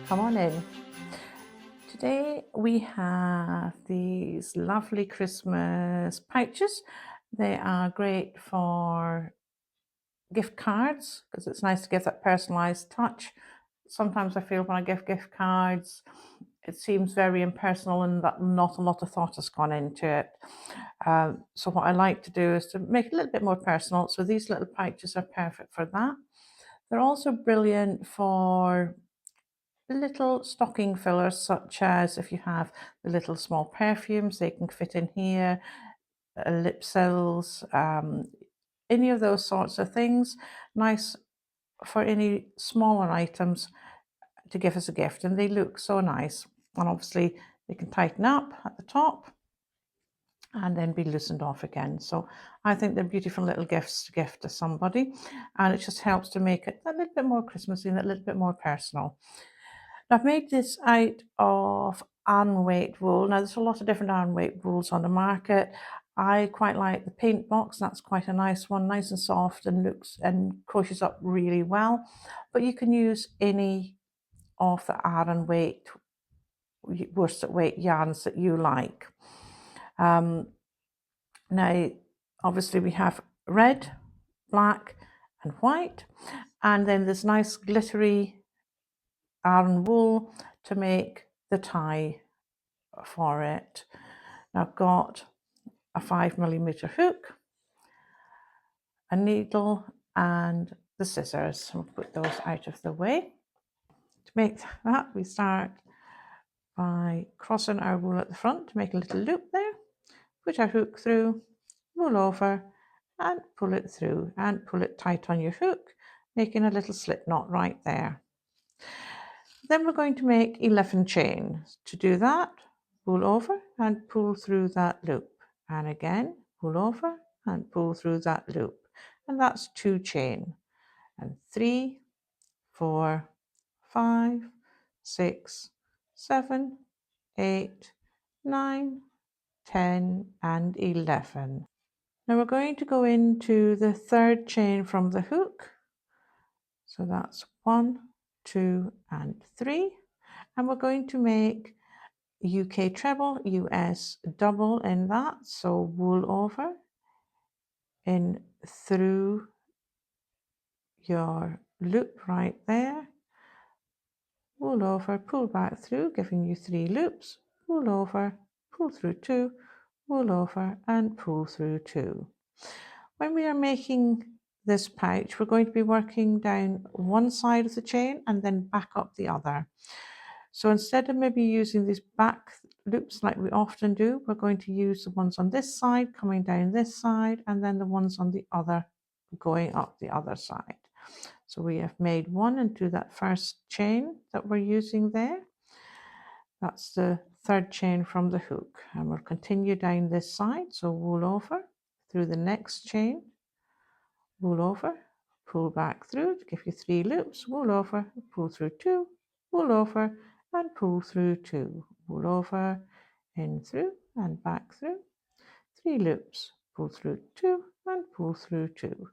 Come on in. Today we have these lovely Christmas pouches. They are great for gift cards because it's nice to give that personalized touch. Sometimes I feel when I give gift cards, it seems very impersonal and that not a lot of thought has gone into it. So what I like to do is to make it a little bit more personal. So these little pouches are perfect for that. They're also brilliant for little stocking fillers, such as if you have the little small perfumes, they can fit in here, lip sills, any of those sorts of things. Nice for any smaller items to give as a gift, and they look so nice. And obviously, they can tighten up at the top and then be loosened off again. So I think they're beautiful little gifts to gift to somebody, and it just helps to make it a little bit more Christmassy and a little bit more personal. I've made this out of unweight wool. Now, there's a lot of different unweight wools on the market. I quite like the paint box. That's quite a nice one, nice and soft and looks and crochets up really well. But you can use any of the Aran weight, worsted weight yarns that you like. Now, obviously, we have red, black, and white, and then this nice glittery Aran wool to make the tie for it. I've got a 5mm hook, a needle, and the scissors. We'll put those out of the way. To make that, we start by crossing our wool at the front to make a little loop there, put our hook through, roll over, and pull it through, and pull it tight on your hook, making a little slip knot right there. Then we're going to make 11 chains. To do that, pull over and pull through that loop, and again pull over and pull through that loop, and that's 2 chain, and 3, 4, 5, 6, 7, 8, 9, 10, and 11. Now we're going to go into the 3rd chain from the hook, so that's 1, 2, and 3, and we're going to make UK treble, US double in that. So wool over, in through your loop right there, wool over, pull back through, giving you 3 loops, wool over, pull through 2, wool over, and pull through 2. When we are making this pouch, we're going to be working down one side of the chain and then back up the other. So instead of maybe using these back loops like we often do, we're going to use the ones on this side coming down this side, and then the ones on the other going up the other side. So we have made one into that first chain that we're using there. That's the 3rd chain from the hook, and we'll continue down this side. So wool over through the next chain, wool over, pull back through to give you 3 loops, wool over, pull through 2, wool over, and pull through 2, wool over, in through and back through, 3 loops, pull through 2 and pull through 2.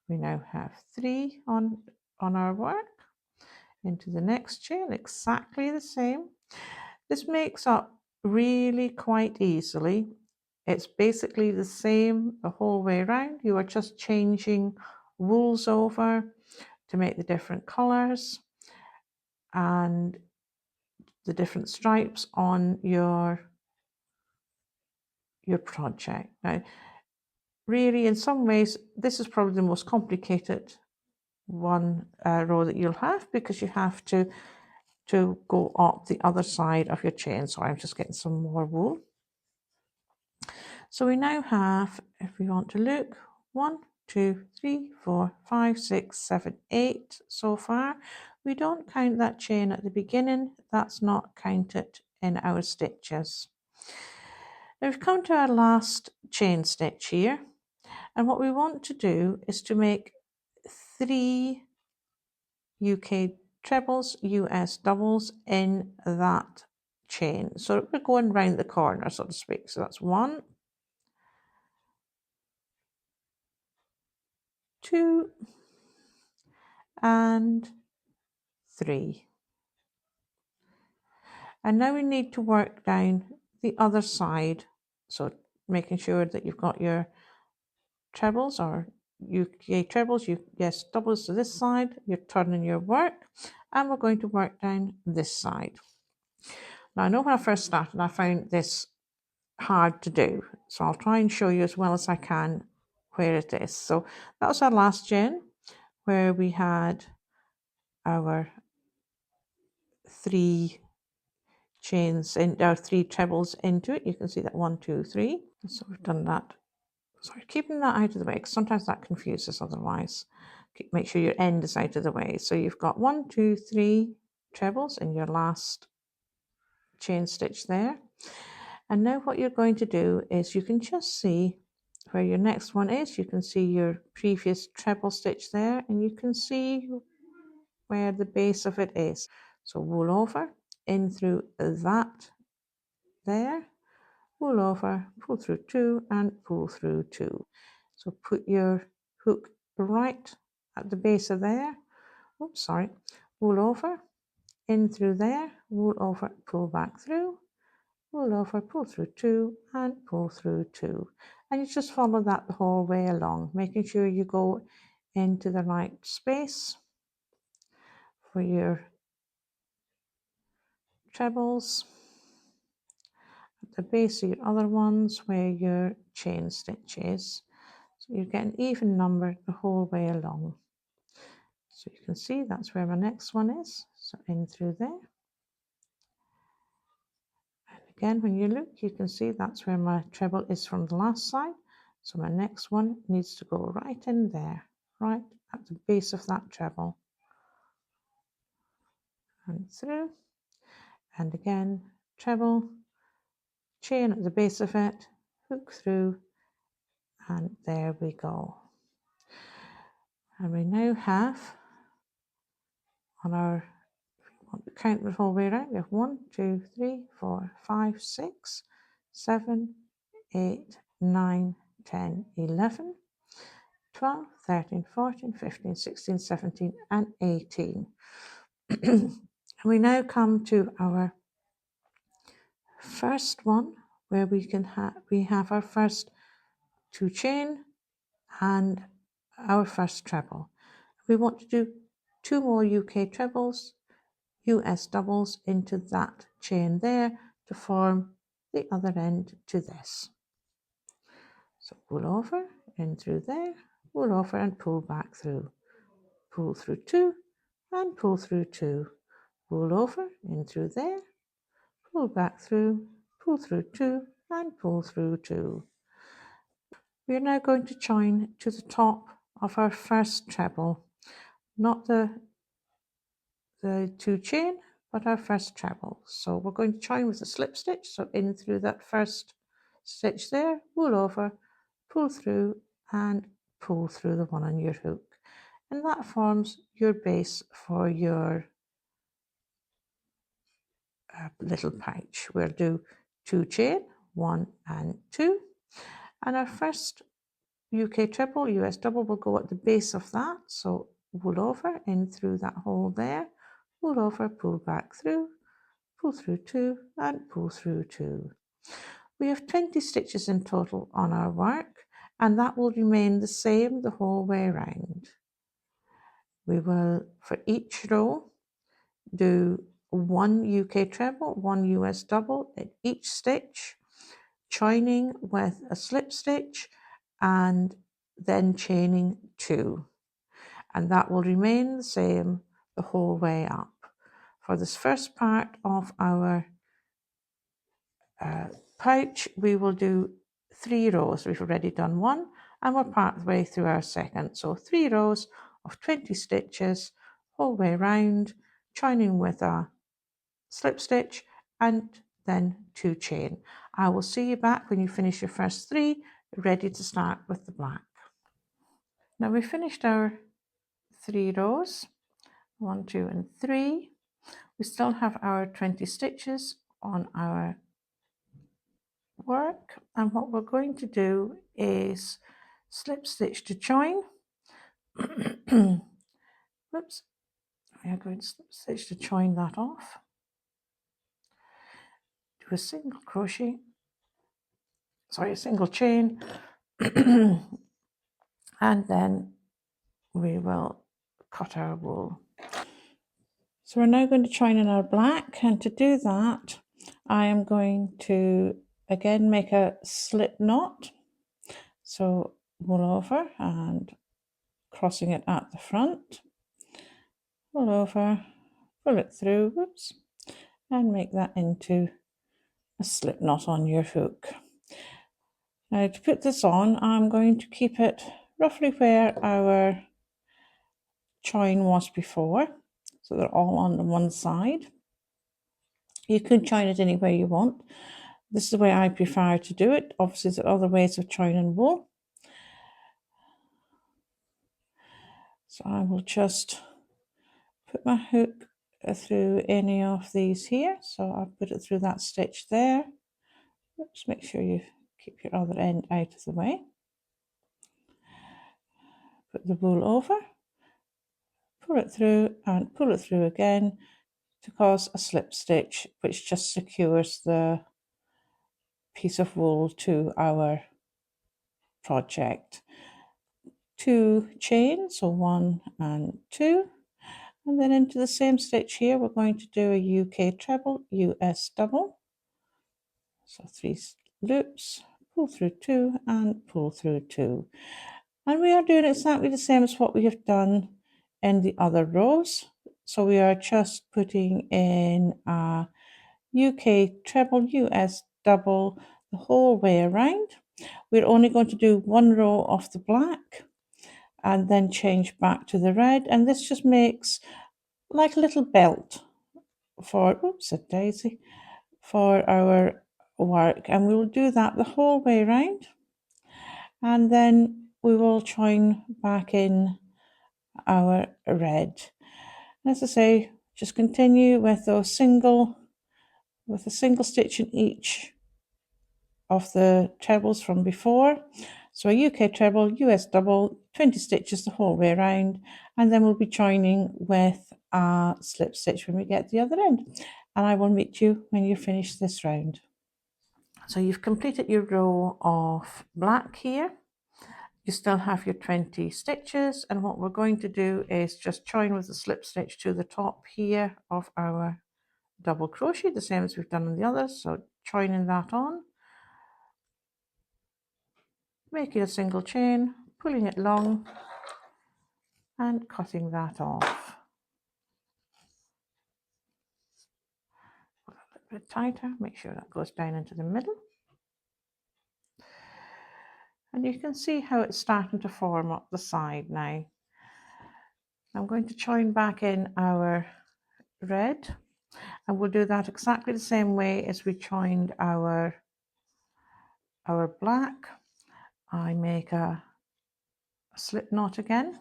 We now have 3 on our work. Into the next chain, exactly the same. This makes up really quite easily. It's basically the same the whole way around. You are just changing wools over to make the different colors and the different stripes on your project. Now, really, in some ways, this is probably the most complicated one row that you'll have, because you have to go up the other side of your chain. So I'm just getting some more wool. So we now have, if we want to look, 1, 2, 3, 4, 5, 6, 7, 8 so far. We don't count that chain at the beginning. That's not counted in our stitches. Now we've come to our last chain stitch here, and what we want to do is to make 3 UK trebles, US doubles in that chain. So we're going round the corner, so to speak. So that's 1, 2, and 3. And now we need to work down the other side. So making sure that you've got your trebles or UK trebles, yes, doubles to this side, you're turning your work, and we're going to work down this side. Now I know when I first started I found this hard to do, so I'll try and show you as well as I can where it is. So that was our last chain where we had our 3 chains in our 3 trebles into it. You can see that 1, 2, 3. So we've done that. Sorry, keeping that out of the way because sometimes that confuses otherwise. Make sure your end is out of the way. So you've got 1, 2, 3 trebles in your last chain stitch there. And now what you're going to do is you can just see where your next one is. You can see your previous treble stitch there, and you can see where the base of it is. So wool over, in through that there, wool over, pull through 2 and pull through 2. So put your hook right at the base of there. Oops, sorry. Wool over, in through there, wool over, pull back through, wool over, pull through 2 and pull through 2. And you just follow that the whole way along, making sure you go into the right space for your trebles. At the base of your other ones where your chain stitch is. So you get an even number the whole way along. So you can see that's where my next one is. So in through there. And again, when you look, you can see that's where my treble is from the last side. So my next one needs to go right in there, right at the base of that treble. And through. And again, treble, chain at the base of it, hook through, and there we go. And we now have on our, count the whole way around, we have 1, 2, 3, 4, 5, 6, 7, 8, 9, 10, 11, 12, 13, 14, 15, 16, 17, and 18. And we now come to our first one where we have our first 2 chain and our first treble. We want to do 2 more UK trebles, US doubles into that chain there to form the other end to this. So pull over, in through there, pull over and pull back through. Pull through 2 and pull through 2. Pull over, in through there, pull back through, pull through 2 and pull through 2. We are now going to join to the top of our first treble, not the 2 chain, but our first treble. So we're going to join with a slip stitch. So in through that first stitch there, wool over, pull through and pull through the one on your hook. And that forms your base for your little pouch. We'll do 2 chain, 1 and 2. And our first UK treble, US double will go at the base of that. So wool over, in through that hole there, wool over, pull back through, pull through 2 and pull through 2. We have 20 stitches in total on our work, and that will remain the same the whole way around. We will, for each row, do 1 UK treble, 1 US double in each stitch, joining with a slip stitch and then chaining 2. And that will remain the same the whole way up. For this first part of our pouch, we will do 3 rows. We've already done 1 and we're part of the way through our second. So 3 rows of 20 stitches whole way round, joining with a slip stitch and then 2 chain. I will see you back when you finish your first 3, ready to start with the black. Now we finished our 3 rows, 1, 2 and 3. We still have our 20 stitches on our work, and what we're going to do is slip stitch to join. Whoops, we are going to slip stitch to join that off. do a single crochet, sorry, a single chain, and then we will cut our wool. So we're now going to join in our black, and to do that I am going to again make a slip knot. So wool over and crossing it at the front, wool over, pull it through, whoops, and make that into a slip knot on your hook. Now to put this on, I'm going to keep it roughly where our join was before, so they're all on the one side. You could join it any way you want. This is the way I prefer to do it. Obviously there are other ways of joining wool. So I will just put my hook through any of these here. So I'll put it through that stitch there. Oops, make sure you keep your other end out of the way. Put the wool over, pull it through and pull it through again to cause a slip stitch, which just secures the piece of wool to our project. 2 chains, so 1 and 2, and then into the same stitch here we're going to do a UK treble, US double, so 3 loops, pull through 2 and pull through 2, and we are doing exactly the same as what we have done in the other rows. So we are just putting in a UK treble, US double the whole way around. We're only going to do 1 row of the black and then change back to the red, and this just makes like a little belt for, oops, a daisy, for our work, and we will do that the whole way around, and then we will join back in our red. As I say, just continue with a single stitch in each of the trebles from before. So a UK treble, US double, 20 stitches the whole way around, and then we'll be joining with a slip stitch when we get to the other end, and I will meet you when you finish this round. So you've completed your row of black here. You still have your 20 stitches, and what we're going to do is just join with the slip stitch to the top here of our double crochet, the same as we've done on the others. So joining that on, making a single chain, pulling it long and cutting that off. A little bit tighter, make sure that goes down into the middle. And you can see how it's starting to form up the side now. I'm going to join back in our red, and we'll do that exactly the same way as we joined our black. I make a slip knot again.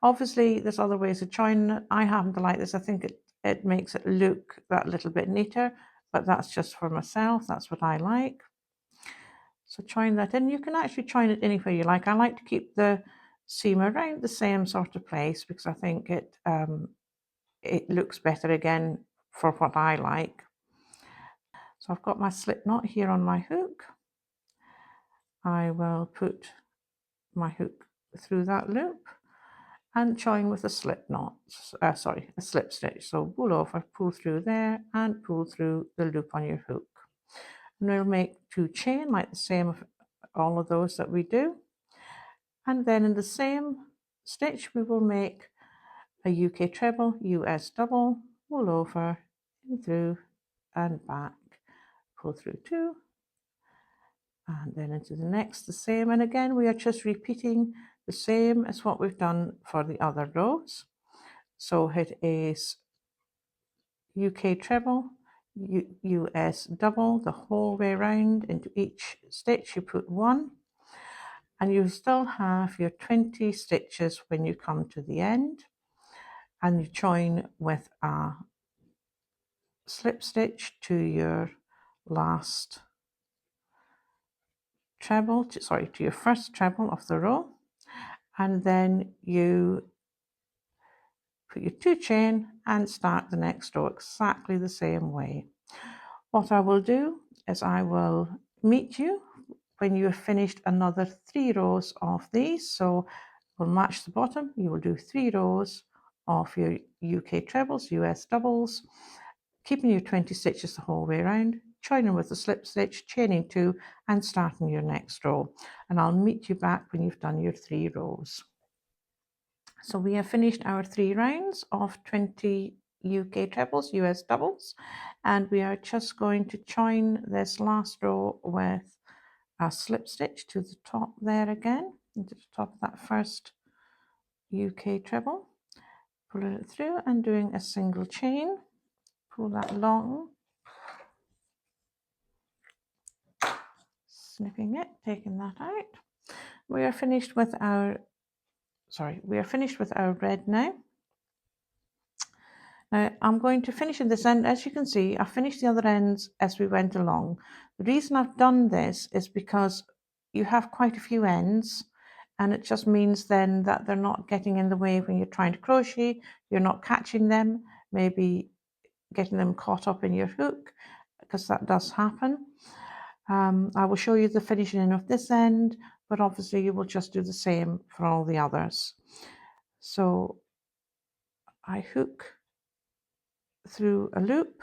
Obviously there's other ways of joining it. I happen to like this. I think it makes it look that little bit neater, but that's just for myself. That's what I like. So join that in. You can actually join it anywhere you like. I like to keep the seam around the same sort of place because I think it looks better again for what I like. So I've got my slip knot here on my hook. I will put my hook through that loop and join with a slip knot, a slip stitch. So wool over, pull through there and pull through the loop on your hook. And we'll make 2 chain like the same of all of those that we do. And then in the same stitch we will make a UK treble, US double, wool over, in through and back, pull through 2, and then into the next the same. And again we are just repeating the same as what we've done for the other rows. So it is UK treble, US double the whole way around. Into each stitch you put 1, and you still have your 20 stitches when you come to the end, and you join with a slip stitch to your last treble, to your first treble of the row, and then you put your 2 chain and start the next row exactly the same way. What I will do is I will meet you when you have finished another 3 rows of these. So we'll match the bottom. You will do 3 rows of your UK trebles, US doubles, keeping your 20 stitches the whole way around, joining with a slip stitch, chaining 2 and starting your next row. And I'll meet you back when you've done your 3 rows. So we have finished our 3 rounds of 20 UK trebles, US doubles, and we are just going to join this last row with a slip stitch to the top there again, into the top of that first UK treble, pulling it through and doing a single chain, pull that along, snipping it, taking that out. We are finished with our red now. Now I'm going to finish in this end. As you can see, I finished the other ends as we went along. The reason I've done this is because you have quite a few ends, and it just means then that they're not getting in the way when you're trying to crochet. You're not catching them, maybe getting them caught up in your hook, because that does happen. I will show you the finishing in of this end, but obviously you will just do the same for all the others. So I hook through a loop,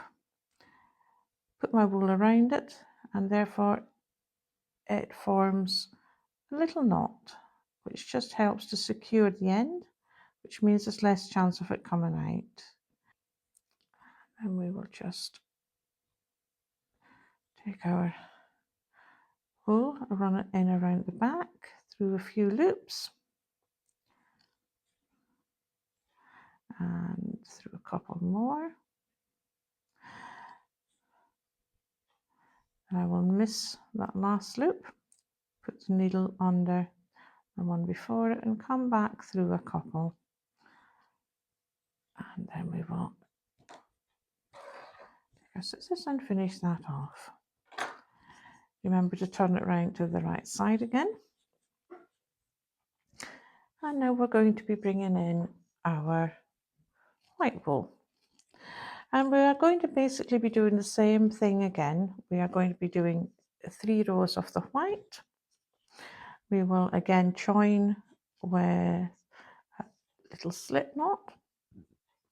put my wool around it, and therefore it forms a little knot, which just helps to secure the end, which means there's less chance of it coming out. And we will just take our wool, run it in around the back through a few loops and through a couple more. And I will miss that last loop, put the needle under the one before it and come back through a couple, and then we will take our scissors and finish that off. Remember to turn it round to the right side again. And now we're going to be bringing in our white wool. And we are going to basically be doing the same thing again. We are going to be doing 3 rows of the white. We will again join with a little slip knot.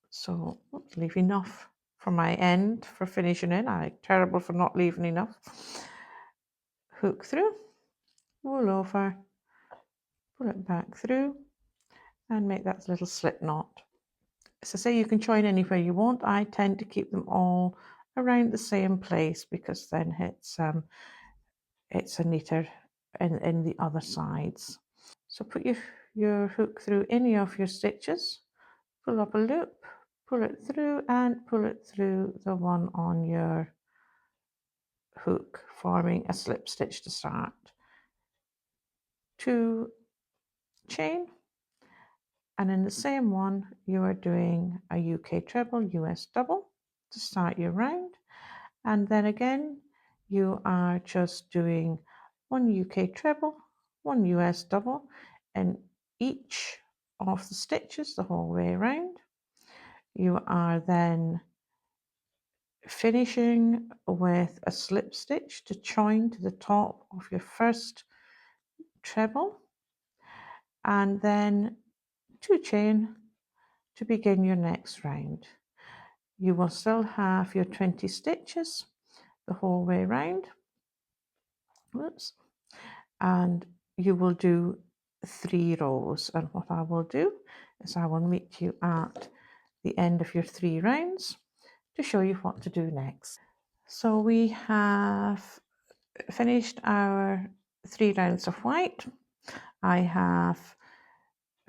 So leave enough for my end for finishing in. I'm terrible for not leaving enough. Hook through, wool over, pull it back through and make that little slip knot. As I say, you can join anywhere you want. I tend to keep them all around the same place because then it's a neater in the other sides. So put your hook through any of your stitches, pull up a loop, pull it through and pull it through the one on your hook, forming a slip stitch to start. 2 chain, and in the same one you are doing a UK treble, US double to start your round, and then again you are just doing 1 UK treble, 1 US double in each of the stitches the whole way around. You are then finishing with a slip stitch to join to the top of your first treble, and then 2 chain to begin your next round. You will still have your 20 stitches the whole way around. Whoops. And you will do 3 rows, and what I will do is I will meet you at the end of your 3 rounds to show you what to do next. So we have finished our 3 rounds of white. I have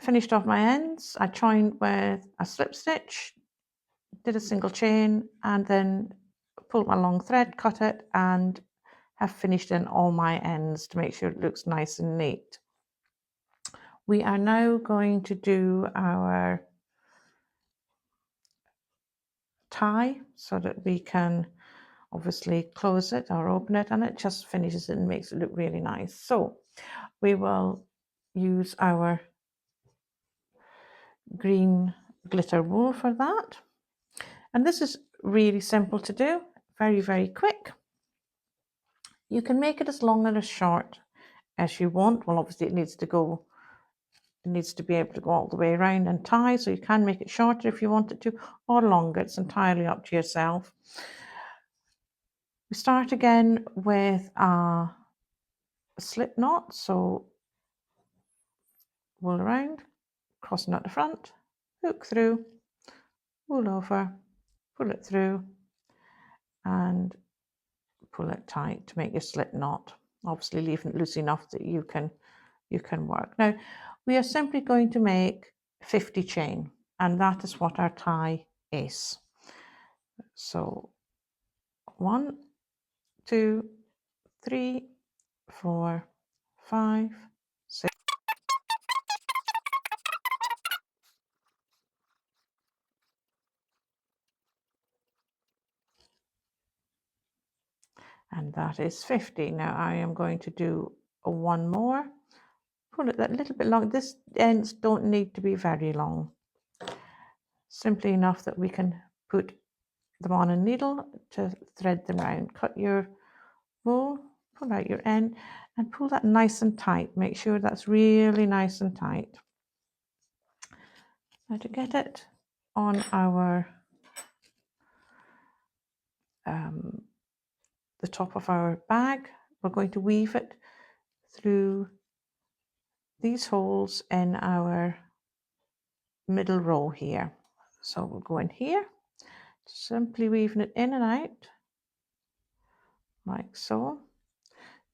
finished off my ends. I joined with a slip stitch, did a single chain, and then pulled my long thread, cut it, and have finished in all my ends to make sure it looks nice and neat. We are now going to do our tie so that we can obviously close it or open it, and it just finishes it and makes it look really nice. So we will use our green glitter wool for that, and this is really simple to do, very, very quick. You can make it as long or as short as you want. Well, obviously it needs to be able to go all the way around and tie, so you can make it shorter if you want it to, or longer. It's entirely up to yourself. We start again with a slip knot, so wool around, crossing at the front, hook through, wool over, pull it through, and pull it tight to make your slip knot. Obviously leaving it loose enough that you can work. Now we are simply going to make 50 chain, and that is what our tie is. So 1, 2, 3, 4, 5, 6. And that is 50. Now I am going to do one more. Pull it that little bit long. This ends don't need to be very long. Simply enough that we can put them on a needle to thread them round. Cut your wool, pull out your end, and pull that nice and tight. Make sure that's really nice and tight. Now to get it on our the top of our bag, we're going to weave it through these holes in our middle row here. So we'll go in here, simply weaving it in and out like so.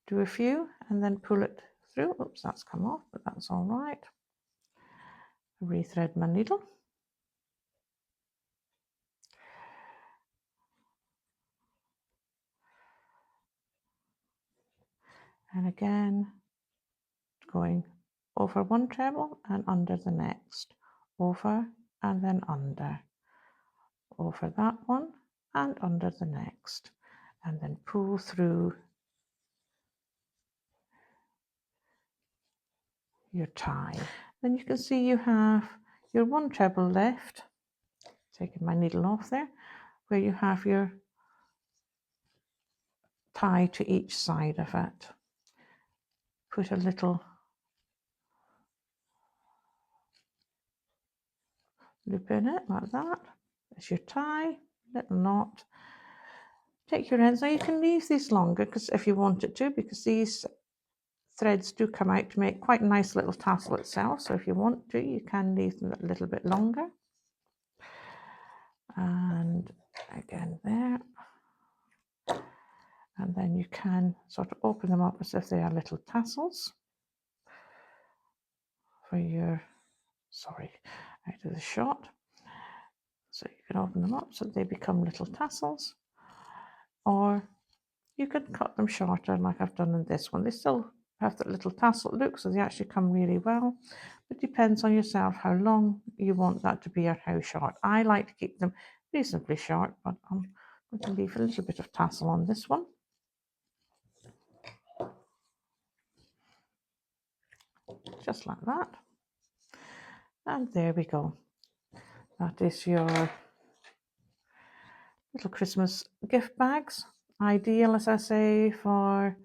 Do a few and then pull it through. Oops, that's come off, but that's all right. Rethread my needle. And again, going over one treble and under the next, over and then under, over that one and under the next, and then pull through your tie. Then you can see you have your one treble left, taking my needle off there, where you have your tie to each side of it. Put a little loop in it like that. There's your tie, little knot. Take your ends. Now you can leave these longer because if you want it to, because these threads do come out to make quite a nice little tassel itself. So if you want to, you can leave them a little bit longer. And again there. And then you can sort of open them up as if they are little tassels for your, sorry, out of the shot. So you can open them up so they become little tassels, or you could cut them shorter like I've done in this one. They still have that little tassel look, so they actually come really well. It depends on yourself how long you want that to be or how short. I like to keep them reasonably short, but I'm going to leave a little bit of tassel on this one. Just like that. And there we go. That is your little Christmas gift bags. Ideal, as I say, for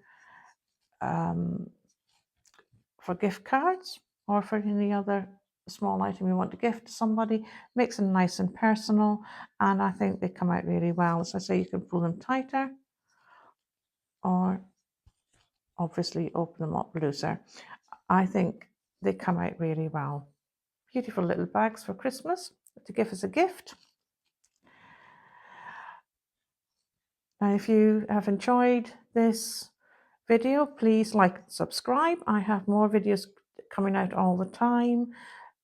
gift cards or for any other small item you want to gift to somebody. Makes them nice and personal, and I think they come out really well. As I say, you can pull them tighter or obviously open them up looser. I think they come out really well. Beautiful little bags for Christmas to give as a gift. Now, if you have enjoyed this video, please like and subscribe. I have more videos coming out all the time.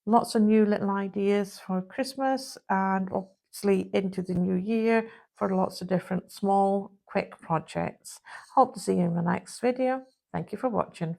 Lots of new little ideas for Christmas and obviously into the new year for lots of different small, quick projects. Hope to see you in the next video. Thank you for watching.